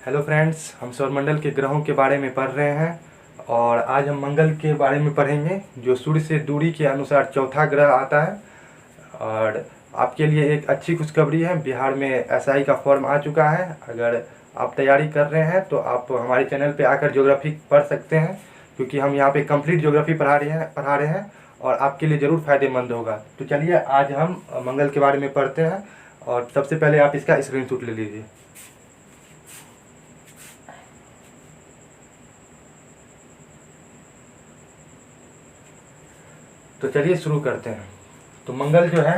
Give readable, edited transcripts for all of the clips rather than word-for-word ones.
Hello friends, हम सौरमंडल के ग्रहों के बारे में पढ़ रहे हैं और आज हम मंगल के बारे में पढ़ेंगे जो सूर्य से दूरी के अनुसार चौथा ग्रह आता है। और आपके लिए एक अच्छी खुशखबरी है, बिहार में एसआई का फॉर्म आ चुका है। अगर आप तैयारी कर रहे हैं तो आप हमारे चैनल पे आकर ज्योग्राफी पढ़ सकते हैं, क्योंकि हम यहाँ पे कंप्लीट ज्योग्राफी पढ़ा रहे हैं और आपके लिए ज़रूर फ़ायदेमंद होगा। तो चलिए आज हम मंगल के बारे में पढ़ते हैं और सबसे पहले आप इसका स्क्रीनशॉट ले लीजिए। तो चलिए शुरू करते हैं। तो मंगल जो है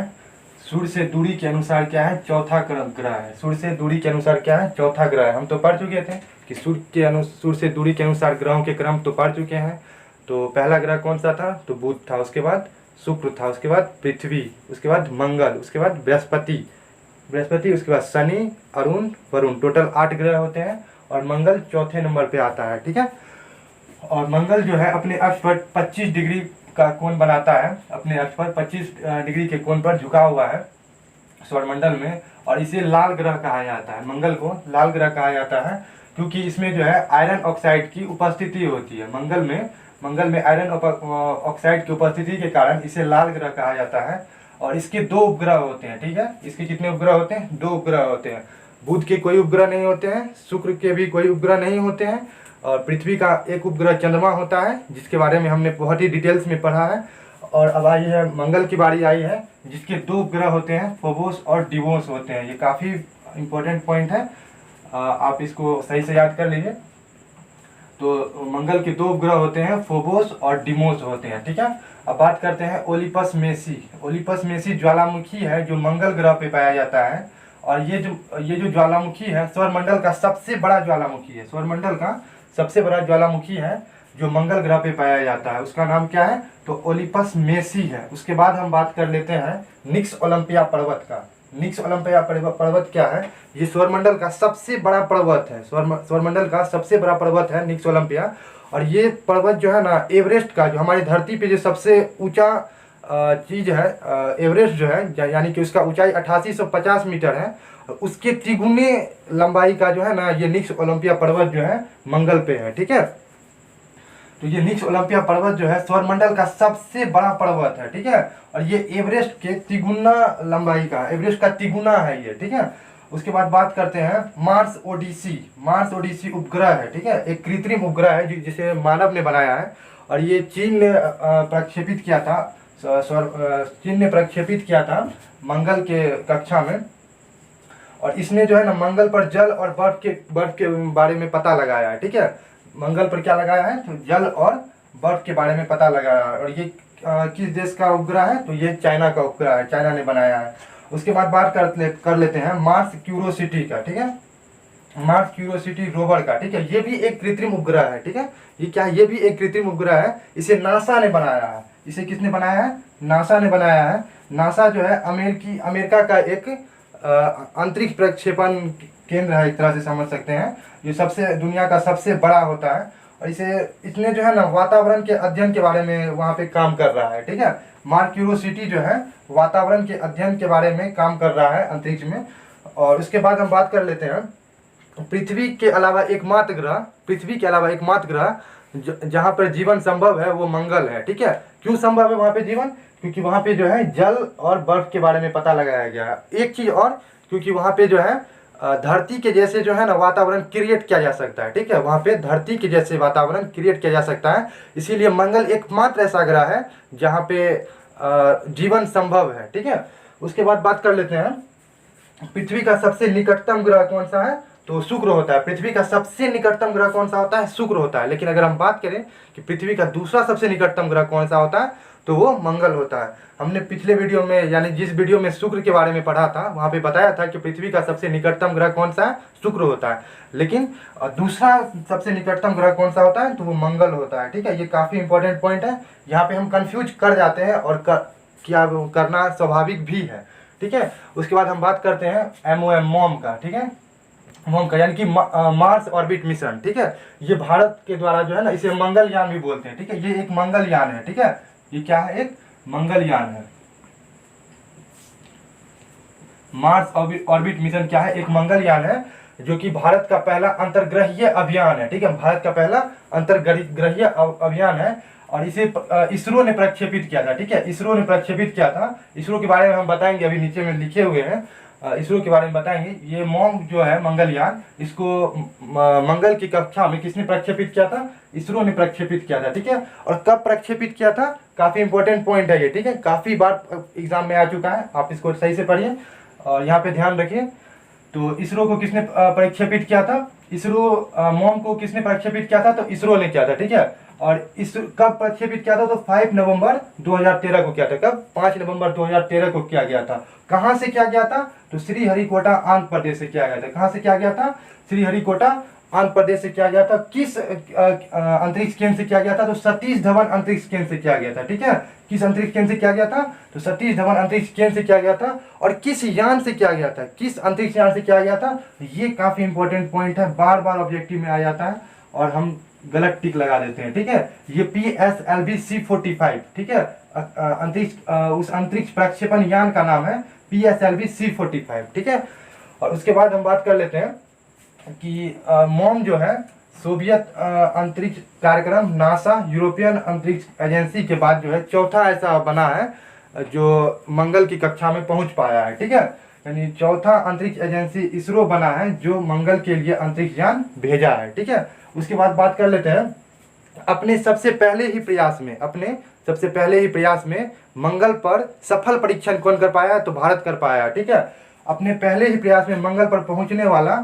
सूर्य से दूरी के अनुसार क्या है, चौथा ग्रह है। सूर्य से दूरी के अनुसार क्या है, चौथा ग्रह है। हम तो पढ़ चुके थे कि सूर्य से दूरी के अनुसार ग्रहों के क्रम तो पढ़ चुके हैं। तो पहला ग्रह कौन सा था, तो बुध था, उसके बाद शुक्र था, उसके बाद पृथ्वी, उसके बाद मंगल, उसके बाद बृहस्पति, उसके बाद शनि, अरुण, वरुण। टोटल 8 ग्रह होते हैं और मंगल चौथे नंबर पे आता है। ठीक है। और मंगल जो है अपने अक्ष पर 25 डिग्री का कोण बनाता है। अपने अक्ष पर 25 डिग्री के कोण पर झुका हुआ है सौरमंडल में, और इसे लाल ग्रह कहा जाता है। मंगल को लाल ग्रह कहा जाता है क्योंकि इसमें जो है आयरन ऑक्साइड की उपस्थिति होती है। मंगल में आयरन ऑक्साइड की उपस्थिति के कारण इसे लाल ग्रह कहा जाता है। और इसके 2 उपग्रह होते हैं। ठीक है। इसके कितने उपग्रह होते हैं, 2 उपग्रह होते हैं। बुध के कोई उपग्रह नहीं होते हैं, शुक्र के भी कोई उपग्रह नहीं होते हैं, और पृथ्वी का एक उपग्रह चंद्रमा होता है, जिसके बारे में हमने बहुत ही डिटेल्स में पढ़ा है। और अब आई है मंगल की बारी आई है, जिसके 2 उपग्रह होते हैं, फोबोस और डिवोस होते हैं। ये काफ़ी इंपॉर्टेंट पॉइंट है, आप इसको सही से याद कर लीजिए। तो मंगल के 2 उपग्रह होते हैं, फोबोस और डिमोस होते हैं। ठीक है। अब बात करते हैं ओलिपस मेसी ज्वालामुखी है जो मंगल ग्रह पे पाया जाता है। और ये जो ज्वालामुखी है सौरमंडल का सबसे बड़ा ज्वालामुखी है। सौरमंडल का सबसे बड़ा ज्वालामुखी है जो मंगल ग्रह पे पाया जाता है। उसका नाम क्या है, तो ओलिपस मेसी है। उसके बाद हम बात कर लेते हैं निक्स ओलंपिया पर्वत का। निक्स ओलंपिया पर्वत क्या है, ये सौरमंडल का सबसे बड़ा पर्वत है। सौरमंडल का सबसे बड़ा पर्वत है निक्स ओलंपिया। और ये पर्वत जो है ना, एवरेस्ट का, जो हमारी धरती पे जो सबसे ऊंचा चीज है, एवरेस्ट जो है, यानी कि उसका ऊंचाई 8850 मीटर है, उसके तिगुने लंबाई का जो है ना, ये निक्स ओलंपिया पर्वत जो है मंगल पे है। ठीक है। तो ये निक्स ओलंपिया पर्वत जो है सौरमंडल का सबसे बड़ा पर्वत है। ठीक है। और ये एवरेस्ट के तिगुना लंबाई का, एवरेस्ट का तिगुना है ये। ठीक है। उसके बाद बात करते हैं मार्स ओडिसी उपग्रह है। ठीक है। एक कृत्रिम उपग्रह है जिसे मानव ने बनाया है, और ये चीन ने प्रक्षेपित किया था मंगल के कक्षा में। और इसने जो है ना मंगल पर जल और बर्फ के बारे में पता लगाया है। ठीक है। मंगल पर क्या लगाया है, तो जल और बर्फ के बारे में पता लगाया है। और ये किस देश का उपग्रह है, तो ये चाइना का उपग्रह है, चाइना ने बनाया है। उसके बाद बात कर लेते हैं मार्स क्यूरोसिटी का। ठीक है। मार्स क्यूरोसिटी रोवर का। ठीक है। ये भी एक कृत्रिम उपग्रह है। ठीक है। ये क्या है, ये भी एक कृत्रिम उपग्रह है। इसे नासा ने बनाया है। इसे किसने बनाया है, नासा ने बनाया है। नासा जो है अमेरिका का एक अंतरिक्ष प्रक्षेपण केंद्र है, एक तरह से समझ सकते हैं। ये दुनिया का सबसे बड़ा होता है। और इसने जो है ना वातावरण के अध्ययन के बारे में वहाँ पे काम कर रहा है। ठीक है। मार्स क्यूरोसिटी जो है वातावरण के अध्ययन के बारे में काम कर रहा है अंतरिक्ष में। और उसके बाद हम बात कर लेते हैं पृथ्वी के अलावा एकमात्र ग्रह जहाँ पर जीवन संभव है वो मंगल है। ठीक है। क्यों संभव है वहाँ पे जीवन, क्योंकि वहाँ पे जो है जल और बर्फ के बारे में पता लगाया गया है। एक चीज और, क्योंकि वहाँ पे जो है धरती के जैसे जो है ना वातावरण क्रिएट किया जा सकता है। ठीक है। वहाँ पे धरती के जैसे वातावरण क्रिएट किया जा सकता है, इसीलिए मंगल एकमात्र ऐसा ग्रह है जहाँ पे जीवन संभव है। ठीक है। उसके बाद बात कर लेते हैं पृथ्वी का सबसे निकटतम ग्रह कौन सा है, तो शुक्र होता है। पृथ्वी का सबसे निकटतम ग्रह कौन सा होता है, शुक्र होता है। लेकिन अगर हम बात करें कि पृथ्वी का दूसरा सबसे निकटतम ग्रह कौन सा होता है, तो वो मंगल होता है। हमने पिछले वीडियो में, यानी जिस वीडियो में शुक्र के बारे में पढ़ा था, वहाँ पे बताया था कि पृथ्वी का सबसे निकटतम ग्रह कौन सा है, शुक्र होता है। लेकिन दूसरा सबसे निकटतम ग्रह कौन सा होता है, तो वो मंगल होता है। ठीक है। ये काफ़ी इंपॉर्टेंट पॉइंट है। यहाँ पे हम कंफ्यूज कर जाते हैं और क्या करना स्वाभाविक भी है। ठीक है। उसके बाद हम बात करते हैं मोम का। ठीक है। मोम का यानी कि मार्स ऑर्बिट मिशन। ठीक है। ये भारत के द्वारा जो है ना, इसे मंगलयान भी बोलते हैं। ठीक है। ये एक मंगलयान है। ठीक है। ये क्या है, एक मंगलयान है। मार्स ऑर्बिट मिशन क्या है, एक मंगलयान है जो कि भारत का पहला अंतर्ग्रहीय अभियान है, ठीक है, भारत का पहला अंतर्ग्रहीय अभियान है। और इसे इसरो ने प्रक्षेपित किया था, ठीक है, इसरो ने प्रक्षेपित किया था। इसरो के बारे में हम बताएंगे, अभी नीचे में लिखे हुए हैं, इसरो के बारे में बताएंगे। ये मॉन्ग जो है मंगलयान, इसको मंगल की कक्षा में किसने प्रक्षेपित किया था? इसरो ने प्रक्षेपित किया था, ठीक है। और कब प्रक्षेपित किया था? काफी इंपॉर्टेंट पॉइंट है ये, ठीक है, काफी बार एग्जाम में आ चुका है, आप इसको सही से पढ़िए और यहाँ पे ध्यान रखिए। तो इसरो को किसने प्रक्षेपित किया था? इसरो मॉन्ग को किसने प्रक्षेपित किया था? तो इसरो ने किया था, ठीक है। और इस कब प्रक्षेपित किया था? तो 5 नवंबर 2013 को किया था। कब? 5 नवंबर 2013 को किया गया था। कहाँ से किया गया था? तो श्रीहरिकोटा आंध्र प्रदेश से किया गया था। कहाँ से किया गया था? श्रीहरिकोटा आंध्र प्रदेश से किया गया था। किस अंतरिक्ष केंद्र से किया गया था? तो सतीश धवन अंतरिक्ष केंद्र से किया गया था, ठीक है। किस अंतरिक्ष केंद्र से किया गया था? तो सतीश धवन अंतरिक्ष केंद्र से किया गया था। और किस यान से किया गया था? किस अंतरिक्ष यान से किया गया था? ये काफी इंपॉर्टेंट पॉइंट है, बार बार ऑब्जेक्टिव में आ जाता है और हम गलत टिक लगा देते हैं, ठीक है। ये PSLV C45, ठीक है, अंतरिक्ष उस अंतरिक्ष प्रक्षेपण यान का नाम है PSLV C45, ठीक है। और उसके बाद हम बात कर लेते हैं कि मॉम जो है सोवियत अंतरिक्ष कार्यक्रम, नासा, यूरोपियन अंतरिक्ष एजेंसी के बाद जो है चौथा ऐसा बना है जो मंगल की कक्षा में पहुंच पाया है, ठीक है। यानी चौथा अंतरिक्ष एजेंसी इसरो बना है जो मंगल के लिए अंतरिक्ष यान भेजा है, ठीक है। उसके बाद बात कर लेते हैं अपने सबसे पहले ही प्रयास में मंगल पर सफल परीक्षण कौन कर पाया है? तो भारत कर पाया है, ठीक है। अपने पहले ही प्रयास में मंगल पर पहुंचने वाला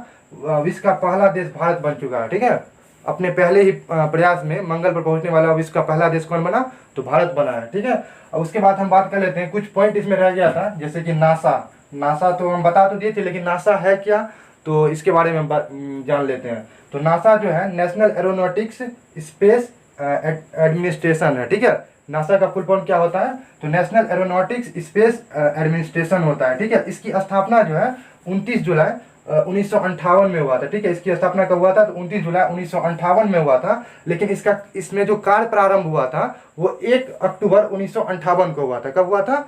विश्व का पहला देश भारत बन चुका है, ठीक है। अपने पहले ही प्रयास में मंगल पर पहुंचने वाला विश्व का पहला देश कौन बना? तो भारत बना है, ठीक है। और उसके बाद हम बात कर लेते हैं, कुछ पॉइंट इसमें रह गया था, जैसे कि नासा तो हम बता तो दिए थे, लेकिन नासा है क्या, तो इसके बारे में जान लेते हैं। तो नासा जो है नेशनल एरोनॉटिक्स स्पेस एडमिनिस्ट्रेशन है, ठीक है। नासा का फुल फॉर्म क्या होता है? तो नेशनल एरोनॉटिक्स स्पेस एडमिनिस्ट्रेशन होता है, ठीक है। इसकी स्थापना जो है 29 जुलाई 1958 में हुआ था, ठीक है। इसकी स्थापना कब हुआ था? तो 29 जुलाई 1958 में हुआ था। लेकिन इसमें जो कार्य प्रारंभ हुआ था वो 1 अक्टूबर 1958 को हुआ था। कब हुआ था?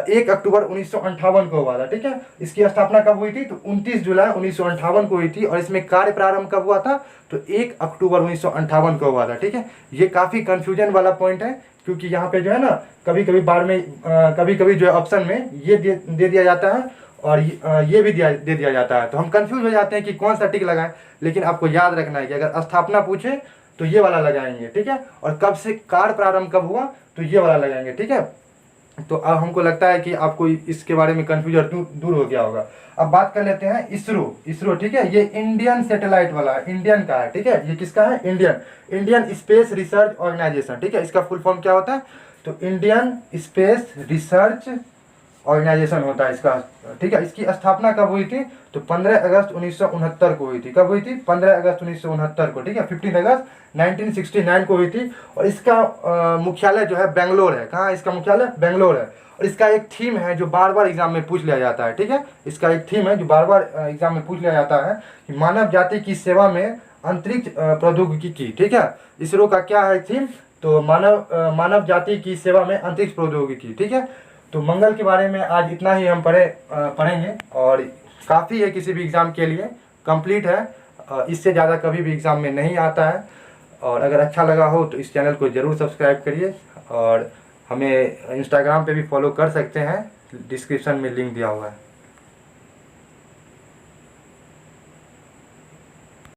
1 अक्टूबर 1958 को हुआ था, ठीक है। इसकी स्थापना कब हुई थी? तो 29 जुलाई 1958 को हुई थी। और इसमें कार्य प्रारंभ कब हुआ था? तो 1 अक्टूबर 1958 को हुआ था, ठीक है। ये काफी कंफ्यूजन वाला पॉइंट है, क्योंकि यहाँ पे जो है ना कभी कभी बार में कभी कभी जो है ऑप्शन में ये दे दिया जाता है और ये भी दे दिया जाता है, तो हम कंफ्यूज हो जाते हैं कि कौन सा टिक लगाएं। लेकिन आपको याद रखना है कि अगर स्थापना पूछे तो ये वाला लगाएंगे, ठीक है। और कब से कार्य प्रारंभ कब हुआ तो ये वाला लगाएंगे, ठीक है। तो अब हमको लगता है कि आपको इसके बारे में कंफ्यूजन दूर हो गया होगा। अब बात कर लेते हैं इसरो, ठीक है। ये इंडियन सैटेलाइट वाला है, इंडियन का है, ठीक है। ये किसका है? इंडियन स्पेस रिसर्च ऑर्गेनाइजेशन, ठीक है। इसका फुल फॉर्म क्या होता है? तो इंडियन स्पेस रिसर्च ऑर्गेनाइजेशन होता है इसका, ठीक है। इसकी स्थापना कब हुई थी? तो 15 अगस्त 1969 को हुई थी। कब हुई थी? 15 अगस्त 1969 को, ठीक है। 15 अगस्त 1969 को हुई थी। और इसका मुख्यालय जो है बेंगलोर है। कहाँ इसका मुख्यालय? बेंगलोर है। और इसका एक थीम है जो बार बार एग्जाम में पूछ लिया जाता है, ठीक है। इसका एक थीम है जो बार बार एग्जाम में पूछ लिया जाता है कि मानव जाति की सेवा में अंतरिक्ष प्रौद्योगिकी, ठीक है। इसरो का क्या है थीम? तो मानव जाति की सेवा में अंतरिक्ष प्रौद्योगिकी, ठीक है। तो मंगल के बारे में आज इतना ही हम पढ़ेंगे और काफ़ी है किसी भी एग्ज़ाम के लिए, कंप्लीट है, इससे ज़्यादा कभी भी एग्ज़ाम में नहीं आता है। और अगर अच्छा लगा हो तो इस चैनल को ज़रूर सब्सक्राइब करिए और हमें इंस्टाग्राम पे भी फॉलो कर सकते हैं, डिस्क्रिप्शन में लिंक दिया हुआ है।